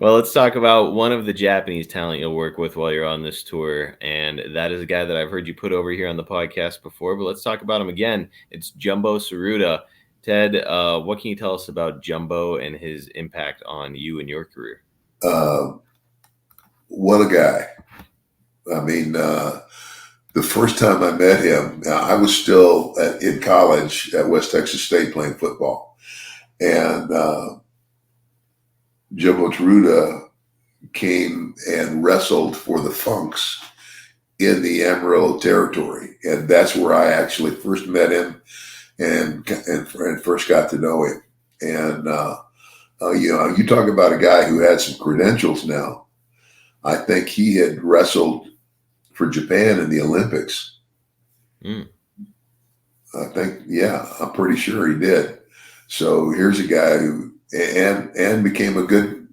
Well, let's talk about one of the Japanese talent you'll work with while you're on this tour, and that is a guy that I've heard you put over here on the podcast before. But let's talk about him again. It's Jumbo Tsuruta. Ted, what can you tell us about Jumbo and his impact on you and your career? Uh, what a guy. I mean, the first time I met him, I was still in college at West Texas State playing football. And Jumbo Tsuruta came and wrestled for the Funks in the Amarillo territory. And that's where I actually first met him and first got to know him. And, you talk about a guy who had some credentials now. I think he had wrestled for Japan in the Olympics. Mm. I think, yeah, I'm pretty sure he did. So here's a guy who and became a good,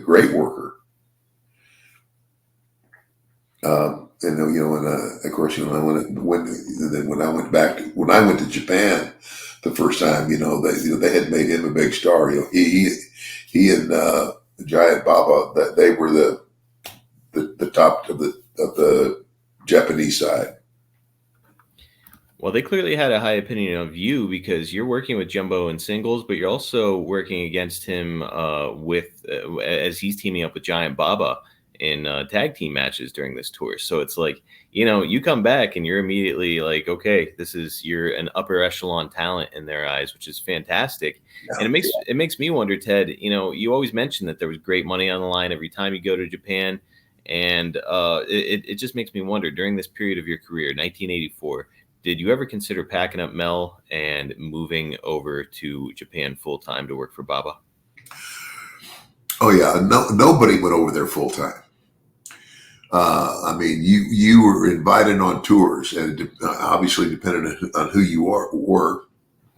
great worker. And of course, when I went to Japan the first time, they had made him a big star. He and Giant Baba, that they were the top of the Japanese side. Well, they clearly had a high opinion of you because you're working with Jumbo in singles, but you're also working against him as he's teaming up with Giant Baba in tag team matches during this tour. So it's like, you come back and you're immediately like, okay, you're an upper echelon talent in their eyes, which is fantastic. Yeah. And it makes me wonder, Ted, you always mention that there was great money on the line every time you go to Japan. And it just makes me wonder, during this period of your career, 1984, did you ever consider packing up Mel and moving over to Japan full time to work for Baba? Oh yeah, no, nobody went over there full time. I mean, you were invited on tours, and it obviously depended on who you were.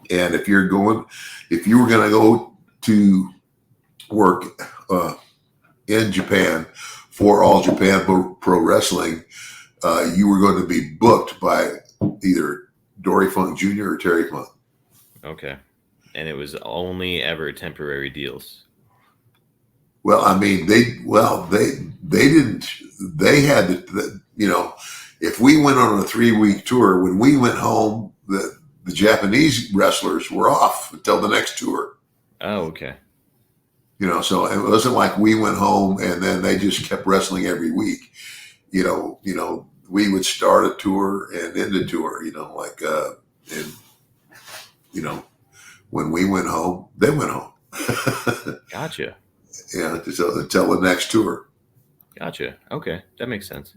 And if you were going to go to work in Japan for All Japan Pro Wrestling, you were going to be booked by either Dory Funk Jr. or Terry Funk. Okay. And it was only ever temporary deals. Well, I mean, they didn't, they had to, if we went on a 3-week tour, when we went home, the Japanese wrestlers were off until the next tour. Oh, okay. So it wasn't like we went home and then they just kept wrestling every week. We would start a tour and end a tour, when we went home, they went home. Gotcha. Until the next tour. Gotcha. Okay. That makes sense.